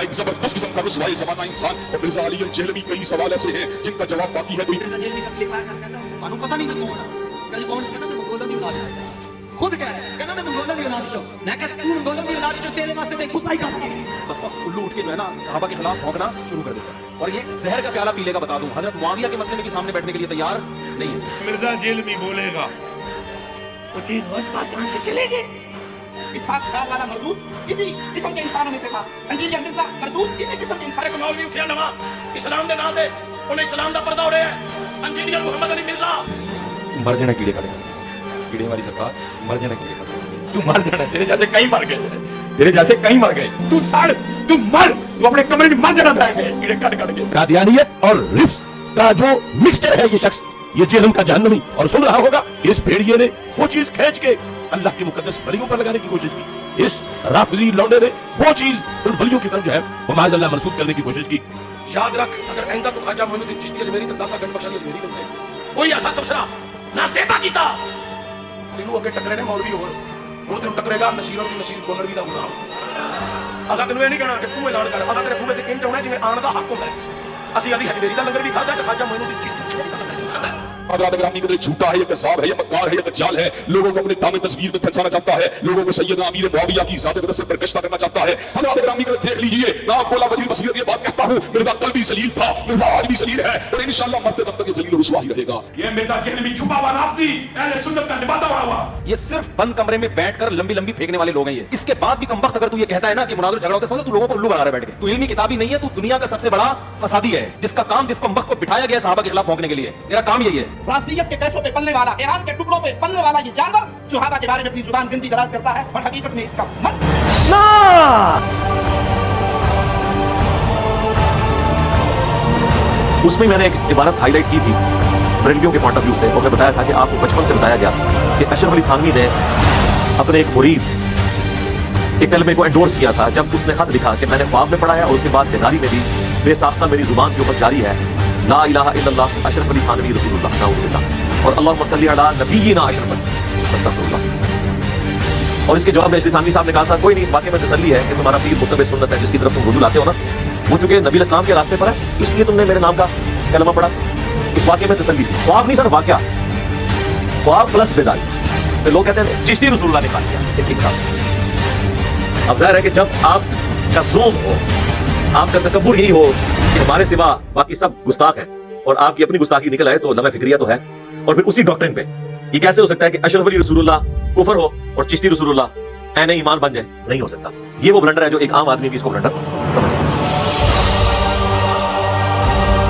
का एक जबरदस्त किस्म का रुसवाए ज़माना इंसान। और मिर्जा अली अलजेहलवी कई सवाल ऐसे हैं जिनका जवाब बाकी है। मिर्जा जेहलवी का क्लिप आया कहता हूं मानो पता नहीं मैं कौन हूं, कल कौन कहता मैं मंगोलों की औलाद हूं, खुद कह रहा है कहता मैं मंगोलों की औलाद हूं। मैं कहता तू मंगोलों की औलाद जो तेरे वास्ते तो कुत्ता ही काफी है। उल्लू उठ के जो है ना सहाबा के खिलाफ भौंकना शुरू कर देता है। और ये जहर का प्याला पी लेगा, बता दूं, हजरत मुआविया के मसले में भी सामने बैठने के लिए तैयार नहीं है। मिर्जा जेहलवी बोलेगा वो तीन बात कहां से चले गए। इसहाक खान वाला मरदूद इसी किस्म के इंसानों में से था। अंजीलिया मिर्जा मरदूद इसी किस्म के इंसान। मौलवी उठिया नवा इस्लाम दे नाम ते उन्हें इस्लाम दा पर्दा हो रहा है। अंजीलिया मोहम्मद अली मिर्जा मर जाना कीड़े का कीड़े वाली सरकार, मर जाना कीड़े का। तू मर जाना, तेरे जैसे कई मर गए, तेरे जैसे कई मर गए। तू सड़, तू मर, तू अपने कमरे में मर जाना चाहेंगे कीड़े काट काट के। कादियानियत और रिफ्स का जो मिक्सचर है ये शख्स, ये जेहलम का जहन्नमी, और सुन रहा होगा इस भेड़िए ने वो चीज खींच के अल्लाह के मुकद्दस वलियों पर लगाने की कोशिश की। इस राफिजी लौंडे ने वो चीज उन वलियों की तरफ जो है वो माज़अल्लाह मंसूब करने की कोशिश की। याद रख, अगर आइंदा तो ख्वाजा मोइनुद्दीन चिश्ती अजमेरी ते दाता गंज बख्श अली अजमेरी दे कोई ऐसा तबसरा ना सेवा कीता तेनू अगे टकरे ने मौलवी होर ਹੁਣ ਤੈਨੂੰ ਟੱਕਰੇਗਾ ਨਸੀਰੋਂ ਦੀ ਨਸੀਰ ਗੋਲੜਵੀ ਦਾ ਗੁਲਾਮ। ਅਸਾਂ ਤੈਨੂੰ ਇਹ ਨਹੀਂ ਕਹਿਣਾ ਕਿ ਤੂੰ ਐਲਾਨ ਕਰ, ਅਸਾਂ ਤੇਰੇ ਬੂਹੇ ਤੇ ਇੰਜ ਆਉਣਾ ਜਿਵੇਂ ਆਉਣ ਦਾ ਹੱਕ ਹੁੰਦਾ ਹੈ। ਅਸੀਂ ਆਦੀ ਹਜਵੇਰੀ ਦਾ ਲੰਗਰ ਵੀ ਖਾਦਾ ਤੇ ਖਾਜਾ ਮੈਨੂੰ ਦੀ ਚਿਸ਼ਤੀ ਦਾ ਲੰਗਰ ਵੀ ਖਾਦਾ। अगर ग्रामी कदर झूठा है या कज़ाब है या मक्कार है या दज्जाल है, लोगों को अपने दामे तस्वीर में फंसाना चाहता है, लोगों को सैयदना अमीर मुआविया की ज़ात अक़दस से बरकश्ता करना चाहता है। हज़रत ग्रामी कदर देख लीजिए, मैं आपको अल्लाह वली बसीरत ये बात कहता हूँ, मेरा कल भी जलील था, मेरा आज भी जलील है और इंशाअल्लाह मरते दम तक ये जलील और रुसवा ही रहेगा। ये मिर्जा जेहलवी छुपा हुआ राफी अहले सुन्नत का निभाता हुआ। ये सिर्फ बंद कमरे में बैठकर लंबी लंबी फेंकने वाले लोग हैं ये। इसके बाद भी कमबख्त अगर तू ये कहता है ना कि मुनाज़रा झगड़ा होता है, समझ तू लोगों को उल्लू बना रहा है बैठ के। तू इल्मी किताबी नहीं है, तू दुनिया का सबसे बड़ा फसादी है, जिसका काम जिस कमबख्त को बिठाया गया सहाबा के खिलाफ भौंकने के लिए। तेरा काम यही है। राफियत के पैसों पे पलने वाला, ईरान के टुकड़ों पे पलने वाला ये जानवर सुहाबा के बारे में अपनी जुबान गंदी दराज करता है और हकीकत में इसका मन उसमें मैंने एक इबारत हाईलाइट की थी बरेलवियों के पॉइंट ऑफ व्यू से, और मैं बताया था कि आपको बचपन से बताया गया कि अशरफ अली थानवी ने अपने एक मुरीद एक कलमे को एंडोर्स किया था जब उसने खत लिखा कि मैंने ख्वाब में पढ़ा है और उसके बाद बेदारी में भी बेसाख्ता मेरी जुबान के ऊपर जारी है ला इलाहा इल्लल्लाह अशरफ अली थानवी रसूलुल्लाह नाउज़ुबिल्लाह और अल्लाहुम्मा सल्ली अला नबिय्यिना अशरफ अस्तगफिरुल्लाह। और इसके जवाब में अशरफ थानवी साहब ने कहा था कोई नहीं, इस वाक़े में तसल्ली है कि तुम्हारा पीर मुत्तबे सुन्नत है जिसकी तरफ तुम रुजू लाते हो ना, वो चूंकि नबी इस्लाम के रास्ते पर है इसलिए तुमने मेरे नाम का कलमा पढ़ा। इस वाक़े में तसल्ली थी, ख्वाब नहीं सर, वाक़या, ख्वाब प्लस बेदारी। तो लोग कहते हैं चिश्ती रसूलुल्लाह ने कहा किया। अब जाहिर है कि जब आपका ज़ोन हो, आपका तकब्बुर यही हो कि हमारे सिवा बाकी सब गुस्ताख है और आपकी अपनी गुस्ताखी निकल आए तो लम्हा फिक्रिया तो है, और फिर उसी डॉक्ट्रिन पे ये कैसे हो सकता है कि अशरफ अली रसूलुल्लाह कुफर हो और चिश्ती रसूलुल्लाह ऐन ईमान बन जाए? नहीं हो सकता। ये वो ब्लंडर है जो एक आम आदमी भी इसको ब्लंडर समझता है।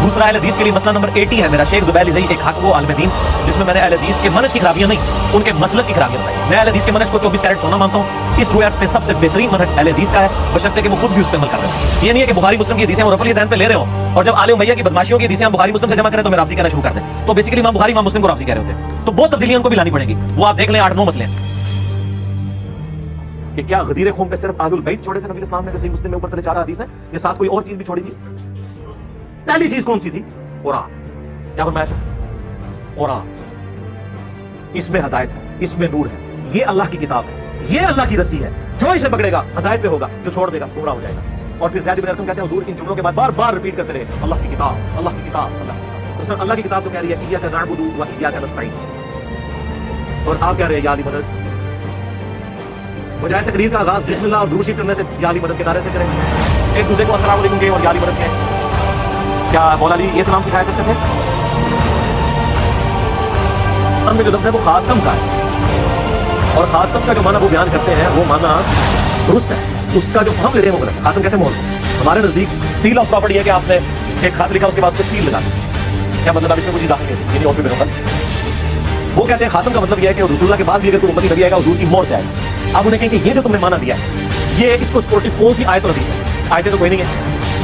दूसरा अहले हदीस के लिए मसला नंबर 80 है मेरा। शेख जुबैर ज़ई एक हक वो आलिम दीन जिसमें मैंने अहले हदीस के मनहज की खराबियां नहीं, उनके मसलक की खराबियां बताई। मैं अहले हदीस के मनहज को 24 कैरेट सोना मानता हूं। इस रुवायत पे सबसे बेहतरीन मनहज अहले हदीस का है, बशर्ते कि वो खुद भी उस पे अमल कर रहे हैं। ये नहीं है कि बुखारी मुस्लिम की हदीसें हम रफ़ल यदैन पे ले रहे हो और जब आले उमैया की बदमाशियों की हदीसें हम बुखारी मुस्लिम से जमा करें तो मैं राफ़ज़ी कहना शुरू कर दें। तो बेसिकली इमाम बुखारी इमाम मुस्लिम को राफ़ज़ी कह रहे होते हैं। तो बहुत तब्दीलियां उनको भी लानी पड़ेगी। वो आप देख लें 8-9 मसले हैं कि क्या गदीर खून पे सिर्फ अहलुल बैत छोड़े थे नबी इस्लाम ने, सही मुस्लिम में ऊपर तले 4 हदीस हैं, ये साथ कोई और चीज भी छोड़ी थी? पहली चीज कौन सी थी? कुरान। क्या फरमाया था? कुरान, इसमें हिदायत है, इसमें नूर है, ये अल्लाह की किताब है, ये अल्लाह की रस्सी है, जो इसे पकड़ेगा हिदायत पे होगा, जो छोड़ देगा गुमराह हो जाएगा। और फिर ज़ैद इब्न अरक़म कहते हैं हुजूर इन जुमलों के बाद बार बार रिपीट करते रहे अल्लाह की किताब, अल्लाह की किताब, अल्लाह की किताब। तो सर अल्लाह की किताब तो कह रही है इय्याका नअबुदु व इय्याका नस्तईन, और आप कह रहे हैं या अली मदद। बजाय तकरीर का आगाज बिस्मिल्लाह और दुरूद शरीफ करने से या अली मदद के नारे से करें, एक दूसरे को अस्सलाम वालेकुम कहें और या अली मदद कहें। क्या मौला अली ये सलाम सिखाया करते थे? में जो लफ्ज़ है वो खातम का है, और खातम का जो माना वो बयान करते हैं वो माना दुरुस्त है, उसका जो हम ले रहे हैं वो गलत है। खातम कहते हैं मोहर। हमारे नजदीक सील ऑफ प्रॉपर्टी है कि आपने एक खात लिखा उसके बाद उसपे सील लगा दी। क्या मतलब? आप इसमें कुछ दाखिल नहीं, यानी और भी बेहतर। वो कहते हैं खातम का मतलब यह है कि रसूलुल्लाह के बाद भी अगर कोई उम्मती नबी आएगा हुजूर की मोहर से आएगा। आप उन्हें कहेंगे ये जो तुमने माना दिया है ये इसको सपोर्टिव कौन सी आयत और हदीस है? आयतें तो कोई नहीं है,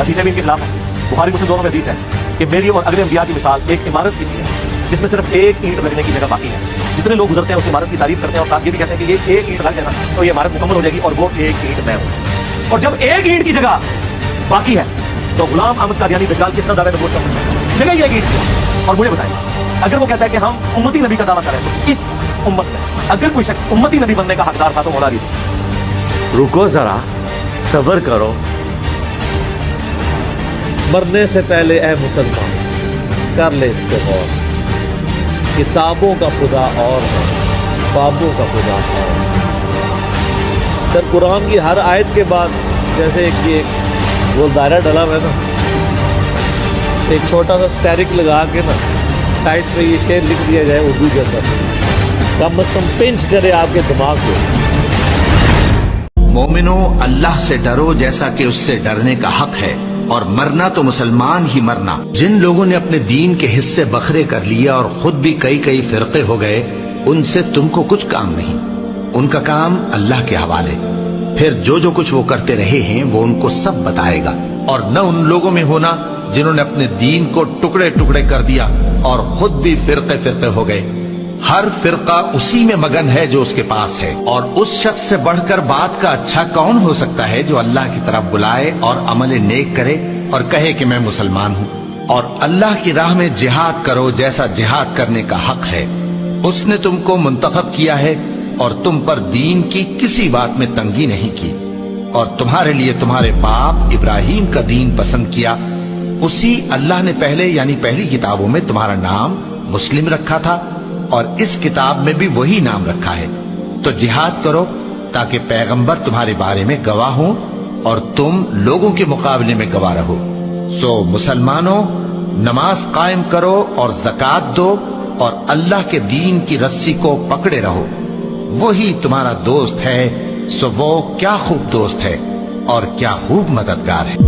हदीसें भी इनके खिलाफ है। बुखारी मुस्लिम दोनों में हदीस है कि मेरी और अगले अंबिया की मिसाल एक इमारत की सी है जिसमें सिर्फ एक ईंट लगने की जगह बाकी है। जितने लोग गुजरते हैं उस इमारत की तारीफ करते हैं और साथ ये भी कहते हैं कि ये एक ईंट लग जाएगा तो ये इमारत मुकम्मल हो जाएगी और वो एक ईंट मैं हूं। और जब एक ईंट की जगह बाकी है तो गुलाम अहमद कादियानी दज्जाल किस तरह दावे में बोल सकते हैं? जगह ही एक ईंट की। और मुझे बताइए अगर वो कहता है कि हम उम्मती नबी का दावा करें तो इस उम्मत में अगर कोई शख्स उम्मती नबी बनने का हकदार था तो मौला अली। रुको जरा, सब्र करो, मरने से पहले ए मुसलमान कर ले इस पे गौर, किताबों का खुदा और है, बाबों का खुदा और है। सर कुरान की हर आयत के बाद जैसे एक वो दायरा डला हुआ है ना, एक छोटा सा स्टैरिक लगा के ना साइड पे ये शेर लिख दिया जाए उर्दू के अंदर, कम से कम पिंच करे आपके दिमाग को। मोमिनो अल्लाह से डरो जैसा कि उससे डरने का हक है, और मरना तो मुसलमान ही मरना। जिन लोगों ने अपने दीन के हिस्से बखरे कर लिया और खुद भी कई कई फिरके हो गए, उनसे तुमको कुछ काम नहीं, उनका काम अल्लाह के हवाले। फिर जो जो कुछ वो करते रहे हैं वो उनको सब बताएगा। और न उन लोगों में होना जिन्होंने अपने दीन को टुकड़े टुकड़े कर दिया और खुद भी फिरके फिरके हो गए। हर फिरका उसी में मगन है जो उसके पास है, और उस शख्स से बढ़कर बात का अच्छा कौन हो सकता है जो अल्लाह की तरफ बुलाए और अमल नेक करे और कहे कि मैं मुसलमान हूँ। और अल्लाह की राह में जिहाद करो जैसा जिहाद करने का हक है। उसने तुमको मुंतखब किया है और तुम पर दीन की किसी बात में तंगी नहीं की, और तुम्हारे लिए तुम्हारे बाप इब्राहिम का दीन पसंद किया। उसी अल्लाह ने पहले यानी पहली किताबों में तुम्हारा नाम मुस्लिम रखा था, और इस किताब में भी वही नाम रखा है। तो जिहाद करो ताकि पैगंबर तुम्हारे बारे में गवाह हो और तुम लोगों के मुकाबले में गवाह रहो। सो मुसलमानों, नमाज कायम करो और ज़कात दो और अल्लाह के दीन की रस्सी को पकड़े रहो, वही तुम्हारा दोस्त है। सो वो क्या खूब दोस्त है और क्या खूब मददगार है।